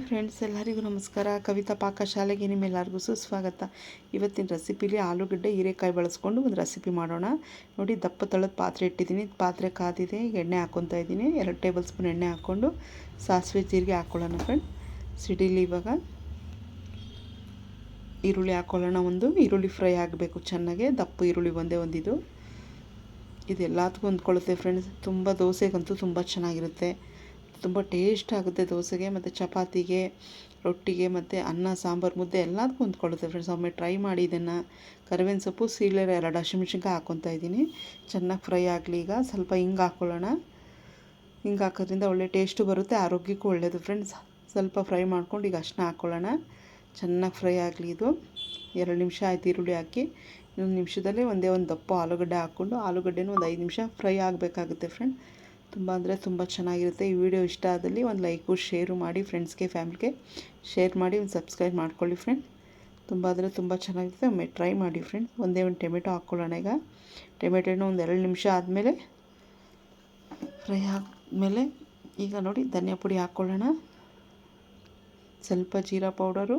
Friends, ಎಲ್ಲರಿಗೂ ನಮಸ್ಕಾರ. ಕವಿತಾ ಪಾಕಶಾಲೆಗೆ ನಿಮ್ಮೆಲ್ಲರಿಗೂ ಸುಸ್ವಾಗತ. ಇವತ್ತಿನ ರೆಸಿಪಿಲಿ ಆಲೂಗಡ್ಡೆ ಹೀರೆಕಾಯಿ ಬಳಸ್ಕೊಂಡು ಒಂದು ರೆಸಿಪಿ ಮಾಡೋಣ. ನೋಡಿ, ದಪ್ಪ ತಳದ ಪಾತ್ರೆ ಇಟ್ಟಿದ್ದೀನಿ. ಪಾತ್ರೆ ಕಾದಿದೆ. ಈಗ ಎಣ್ಣೆ ಹಾಕ್ಕೊತಾ ಇದ್ದೀನಿ. 2 ಟೇಬಲ್ ಸ್ಪೂನ್ ಎಣ್ಣೆ ಹಾಕ್ಕೊಂಡು ಸಾಸಿವೆ ಜೀರಿಗೆ ಹಾಕ್ಕೊಳ್ಳೋಣ ಫ್ರೆಂಡ್. ಸಿಡಿಲಿ. ಇವಾಗ ಈರುಳ್ಳಿ ಹಾಕ್ಕೊಳ್ಳೋಣ. ಒಂದು ಈರುಳ್ಳಿ ಫ್ರೈ ಆಗಬೇಕು ಚೆನ್ನಾಗೆ. ದಪ್ಪ ಈರುಳ್ಳಿ ಒಂದೇ ಒಂದಿದು. ಇದೆಲ್ಲದಕ್ಕೂ ಹೊಂದ್ಕೊಳ್ಳುತ್ತೆ ಫ್ರೆಂಡ್ಸ್. ತುಂಬ ದೋಸೆಗಂತೂ ತುಂಬ ಚೆನ್ನಾಗಿರುತ್ತೆ. ತುಂಬ ಟೇಸ್ಟ್ ಆಗುತ್ತೆ ದೋಸೆಗೆ ಮತ್ತು ಚಪಾತಿಗೆ, ರೊಟ್ಟಿಗೆ ಮತ್ತು ಅನ್ನ, ಸಾಂಬಾರು, ಮುದ್ದೆ ಎಲ್ಲದಕ್ಕೂ ಹೊಂದ್ಕೊಳ್ಳುತ್ತೆ ಫ್ರೆಂಡ್ಸ್. ಒಮ್ಮೆ ಟ್ರೈ ಮಾಡಿ ಇದನ್ನು. ಕರಿಬೇವಿನ ಸೊಪ್ಪು, ಸೀಳೆ 2 ಹಸಿಮೆಣ್ಸಿನ್ಕಾಯಿ ಹಾಕ್ಕೊತಾ ಇದ್ದೀನಿ. ಚೆನ್ನಾಗಿ ಫ್ರೈ ಆಗಲಿ. ಈಗ ಸ್ವಲ್ಪ ಹಿಂಗೆ ಹಾಕ್ಕೊಳ್ಳೋಣ. ಹಿಂಗೆ ಹಾಕೋದ್ರಿಂದ ಒಳ್ಳೆ ಟೇಸ್ಟು ಬರುತ್ತೆ, ಆರೋಗ್ಯಕ್ಕೂ ಒಳ್ಳೆಯದು ಫ್ರೆಂಡ್ಸ್. ಸ್ವಲ್ಪ ಫ್ರೈ ಮಾಡ್ಕೊಂಡು ಈಗ ಅಷ್ಟನ್ನ ಹಾಕ್ಕೊಳ್ಳೋಣ. ಚೆನ್ನಾಗಿ ಫ್ರೈ ಆಗಲಿ. ಇದು 2 ನಿಮಿಷ ಆಯ್ತು ಈರುಳ್ಳಿ ಹಾಕಿ. ಇನ್ನೊಂದು ನಿಮಿಷದಲ್ಲೇ ಒಂದೇ ಒಂದು ದಪ್ಪ ಆಲೂಗಡ್ಡೆ ಹಾಕ್ಕೊಂಡು ಆಲೂಗಡ್ಡೆನೂ ಒಂದು 5 ನಿಮಿಷ ಫ್ರೈ ಆಗಬೇಕಾಗುತ್ತೆ ಫ್ರೆಂಡ್. ತುಂಬ ಅಂದರೆ ತುಂಬ ಚೆನ್ನಾಗಿರುತ್ತೆ. ಈ ವಿಡಿಯೋ ಇಷ್ಟ ಆದಲ್ಲಿ ಒಂದು ಲೈಕು ಶೇರು ಮಾಡಿ, ಫ್ರೆಂಡ್ಸ್ಗೆ ಫ್ಯಾಮಿಲಿಗೆ ಶೇರ್ ಮಾಡಿ, ಒಂದು ಸಬ್ಸ್ಕ್ರೈಬ್ ಮಾಡ್ಕೊಳ್ಳಿ ಫ್ರೆಂಡ್. ತುಂಬ ಅಂದರೆ ತುಂಬ ಚೆನ್ನಾಗಿರುತ್ತೆ. ಒಮ್ಮೆ ಟ್ರೈ ಮಾಡಿ ಫ್ರೆಂಡ್ಸ್. ಒಂದೇ ಒಂದು ಟೊಮೆಟೊ ಹಾಕ್ಕೊಳ್ಳೋಣ. ಈಗ ಟೊಮೆಟೊನ ಒಂದು 2 ನಿಮಿಷ ಆದಮೇಲೆ ಫ್ರೈ ಆದಮೇಲೆ ಈಗ ನೋಡಿ ಧನಿಯಾ ಪುಡಿ ಹಾಕ್ಕೊಳ್ಳೋಣ. ಸ್ವಲ್ಪ ಜೀರಾ ಪೌಡರು,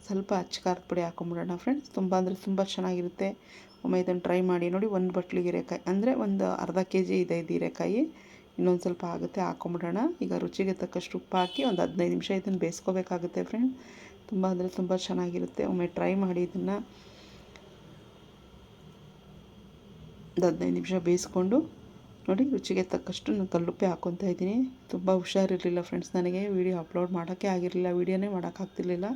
ಸ್ವಲ್ಪ ಅಚ್ಚ ಖಾರದ ಪುಡಿ ಹಾಕ್ಕೊಂಬಿಡೋಣ ಫ್ರೆಂಡ್ಸ್. ತುಂಬ ಅಂದರೆ ತುಂಬ ಚೆನ್ನಾಗಿರುತ್ತೆ. ಒಮ್ಮೆ ಇದನ್ನು ಟ್ರೈ ಮಾಡಿ ನೋಡಿ. ಒಂದು ಬಟ್ಲಿಗೆ ಹೀರೆಕಾಯಿ ಅಂದರೆ ಒಂದು ಅರ್ಧ kg ಇದೆ ಇದು ಹೀರೆಕಾಯಿ. ಇನ್ನೊಂದು ಸ್ವಲ್ಪ ಆಗುತ್ತೆ, ಹಾಕ್ಕೊಂಬಿಡೋಣ. ಈಗ ರುಚಿಗೆ ತಕ್ಕಷ್ಟು ಉಪ್ಪು ಹಾಕಿ ಒಂದು 15 ನಿಮಿಷ ಇದನ್ನು ಬೇಯಿಸ್ಕೋಬೇಕಾಗುತ್ತೆ ಫ್ರೆಂಡ್. ತುಂಬ ಅಂದರೆ ತುಂಬ ಚೆನ್ನಾಗಿರುತ್ತೆ. ಒಮ್ಮೆ ಟ್ರೈ ಮಾಡಿ ಇದನ್ನು. ಒಂದು 15 ನಿಮಿಷ ಬೇಯಿಸ್ಕೊಂಡು ನೋಡಿ, ರುಚಿಗೆ ತಕ್ಕಷ್ಟು ನಾನು ಕಲ್ಲುಪ್ಪೆ ಹಾಕ್ಕೊತಾ ಇದ್ದೀನಿ. ತುಂಬ ಹುಷಾರಿರಲಿಲ್ಲ ಫ್ರೆಂಡ್ಸ್. ನನಗೆ ವೀಡಿಯೋ ಅಪ್ಲೋಡ್ ಮಾಡೋಕ್ಕೆ ಆಗಿರಲಿಲ್ಲ, ವೀಡಿಯೋನೇ ಮಾಡೋಕ್ಕಾಗ್ತಿರ್ಲಿಲ್ಲ.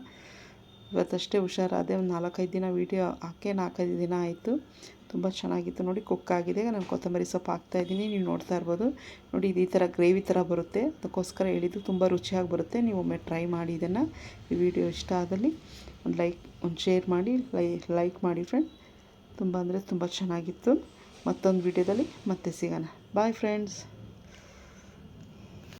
ಇವತ್ತಷ್ಟೇ ಹುಷಾರಾದೆ. ಒಂದು 4-5 ದಿನ ವೀಡಿಯೋ ಹಾಕಿ 4-5 ದಿನ ಆಯಿತು. ತುಂಬ ಚೆನ್ನಾಗಿತ್ತು. ನೋಡಿ, ಕುಕ್ ಆಗಿದೆ. ನಾನು ಕೊತ್ತಂಬರಿ ಸೊಪ್ಪು ಹಾಕ್ತಾಯಿದ್ದೀನಿ. ನೀವು ನೋಡ್ತಾ ಇರ್ಬೋದು. ನೋಡಿ, ಇದು ಈ ಥರ ಗ್ರೇವಿ ಥರ ಬರುತ್ತೆ. ಅದಕ್ಕೋಸ್ಕರ ಹೇಳಿದ್ದು. ತುಂಬ ರುಚಿಯಾಗಿ ಬರುತ್ತೆ. ನೀವು ಒಮ್ಮೆ ಟ್ರೈ ಮಾಡಿ ಇದನ್ನು. ಈ ವಿಡಿಯೋ ಇಷ್ಟ ಆದಲ್ಲಿ ಒಂದು ಲೈಕ್, ಒಂದು ಶೇರ್ ಮಾಡಿ, ಲೈಕ್ ಮಾಡಿ ಫ್ರೆಂಡ್. ತುಂಬ ಅಂದರೆ ತುಂಬ ಚೆನ್ನಾಗಿತ್ತು. ಮತ್ತೊಂದು ವಿಡಿಯೋದಲ್ಲಿ ಮತ್ತೆ ಸಿಗೋಣ. Bye friends.